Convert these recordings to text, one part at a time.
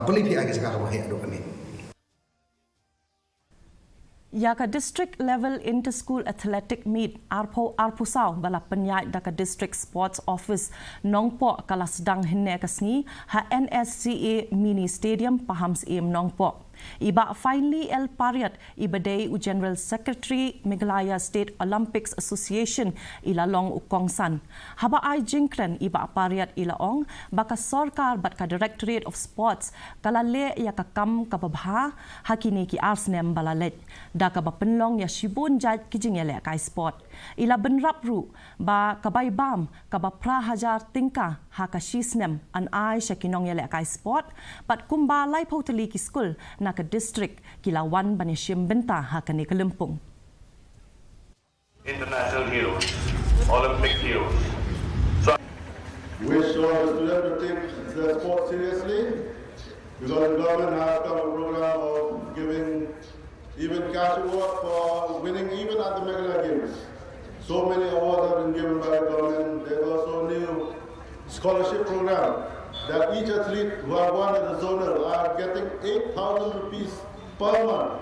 Pelipi agak sekarang wahai aduk kami. Yaka district level inter-school athletic meet arpusau bala penyait daka district sports office Nongpoh kala sedang henne kasni ha NSCA mini stadium Pahams Im Nongpoh. Iba finally El Pariat ibadai u General Secretary Meghalaya State Olympics Association ila long ukongsan. Haba ai jingkren iba Pariat ila ong baka sorkar bat ka Directorate of Sports kala le ya ka kam ka babha hakini ki arsnem balalet da ka ba penlong ya shibun jat kijing ele kai sport ila benrap ru ba kabai bam ka ba pra hajar tingka ha ka shisnem an ai shakinong ele kai sport bat kumba lai potali ki school na ka Distrik kilawan banishim benta ha ka ni Kelempung. International heroes, Olympic heroes. We wish all the students to take the sport seriously because the government has come a program of giving even cash award for winning even at the Meghalaya Games. So many awards have been given by the government. There's also a new scholarship program that each athlete who have won at the zonal are getting 8,000 rupees per month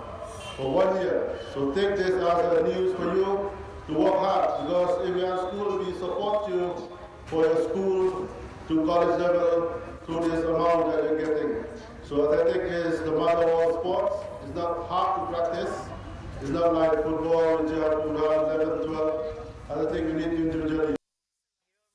for 1 year. So take this as a news for you to work hard because if you are in school, we support you for your school to college level through this amount that you're getting. So athletic is the mother of all sports. It's not hard to practice. It's not like football, which you have to learn 11, 12. I think we need individually.